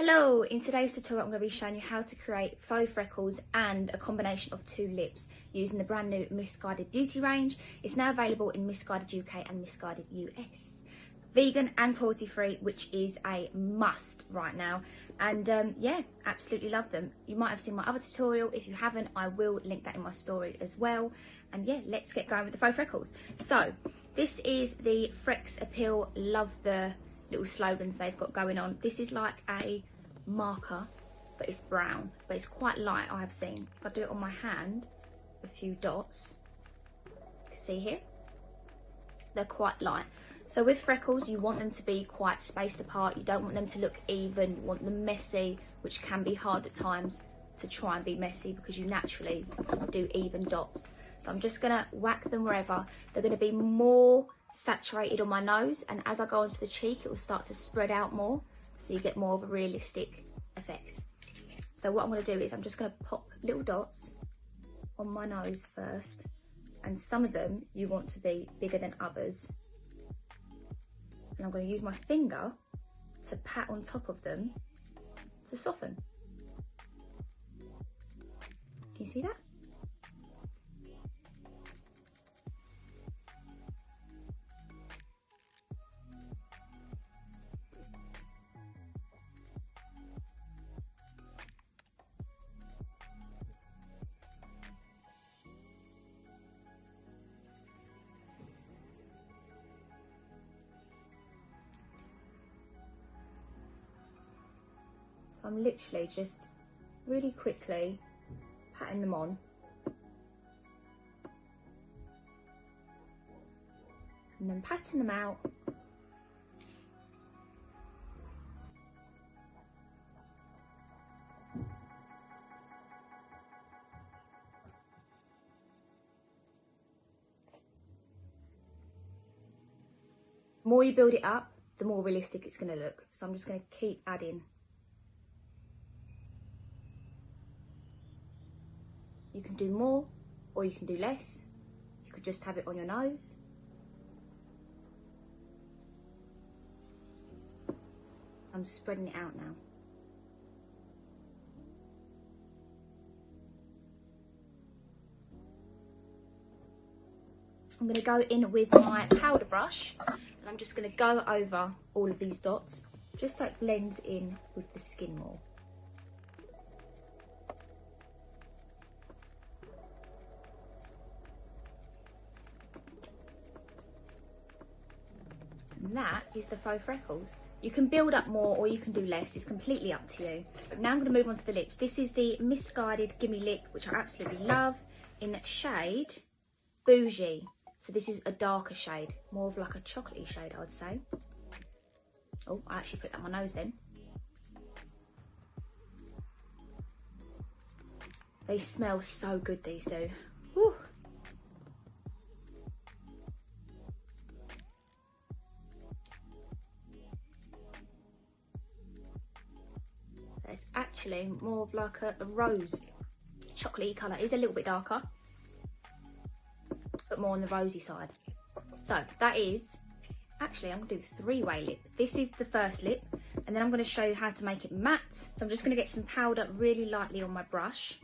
Hello, in today's tutorial I'm going to be showing you how to create faux freckles and a combination of two lips using the brand new Missguided Beauty range. It's now available in Missguided UK and Missguided US. Vegan and cruelty free, which is a must right now, and yeah, absolutely love them. You might have seen my other tutorial. If you haven't, I will link that in my story as well. And yeah, let's get going with the faux freckles. So this is the Frecks Appeal. Love the little slogans they've got going on. This is like a marker, but it's brown, but it's quite light. I have seen, if I do it on my hand, a few dots, see here, they're quite light. So with freckles, you want them to be quite spaced apart. You don't want them to look even. You want them messy, which can be hard at times to try and be messy because you naturally do even dots. So I'm just gonna whack them wherever. They're gonna be more saturated on my nose, and as I go onto the cheek, it will start to spread out more, so you get more of a realistic effect. So what I'm gonna do is I'm just gonna pop little dots on my nose first, and some of them you want to be bigger than others. And I'm going to use my finger to pat on top of them to soften. Can you see that? So I'm literally just really quickly patting them on. And then patting them out. The more you build it up, the more realistic it's going to look. So I'm just going to keep adding. You can do more or you can do less. You could just have it on your nose. I'm spreading it out now. I'm going to go in with my powder brush, and I'm just going to go over all of these dots just so it blends in with the skin more. And that is the faux freckles. You can build up more or you can do less, it's completely up to you. But now I'm going to move on to the lips. This is the Missguided Gimme Lip, which I absolutely love, in that shade Bougie. So this is a darker shade, more of like a chocolatey shade, I would say. Oh, I actually put that on my nose then. They smell so good, these do. Whew. It's actually more of like a rose chocolatey colour. It is a little bit darker, but more on the rosy side. So that is, actually I'm going to do a three-way lip. This is the first lip, and then I'm going to show you how to make it matte. So I'm just going to get some powder really lightly on my brush.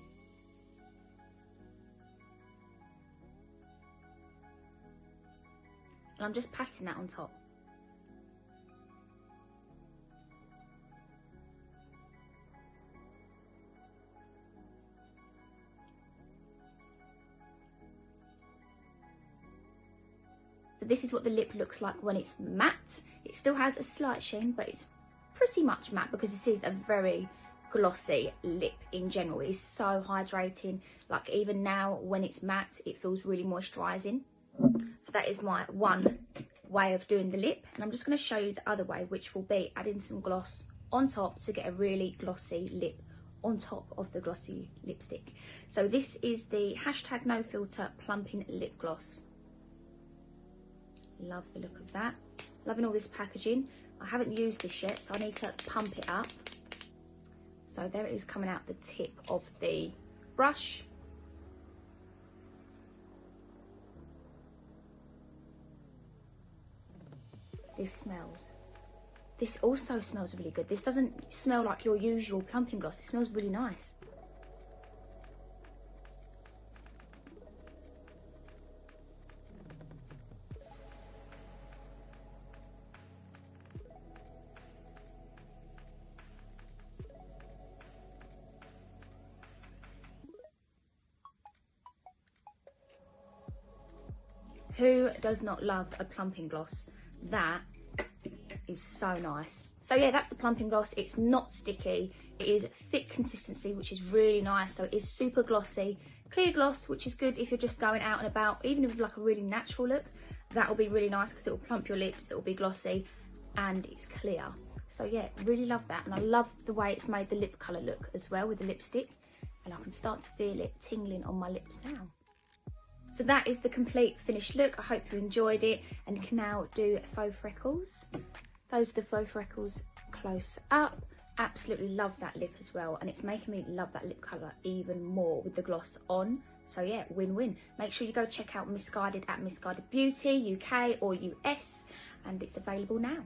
And I'm just patting that on top. So this is what the lip looks like when it's matte. It still has a slight sheen, but it's pretty much matte because this is a very glossy lip in general. It's so hydrating. Like even now when it's matte, it feels really moisturising. So that is my one way of doing the lip, and I'm just going to show you the other way, which will be adding some gloss on top to get a really glossy lip on top of the glossy lipstick. So this is the #NoFilter Plumping Lip Gloss. Love the look of that. Loving all this packaging. I haven't used this yet, so I need to pump it up. So there it is coming out the tip of the brush. This smells This also smells really good. This doesn't smell like your usual plumping gloss. It smells really nice. Who does not love a plumping gloss? That is so nice. So yeah, that's the plumping gloss. It's not sticky. It is thick consistency, which is really nice. So it is super glossy. Clear gloss, which is good if you're just going out and about, even with like a really natural look. That will be really nice because it will plump your lips, it will be glossy, and it's clear. So yeah, really love that. And I love the way it's made the lip colour look as well with the lipstick. And I can start to feel it tingling on my lips now. So that is the complete finished look. I hope you enjoyed it, and you can now do faux freckles. Those are the faux freckles close up. Absolutely love that lip as well, and it's making me love that lip colour even more with the gloss on. So yeah, win-win. Make sure you go check out Missguided at Missguided Beauty UK or US, and it's available now.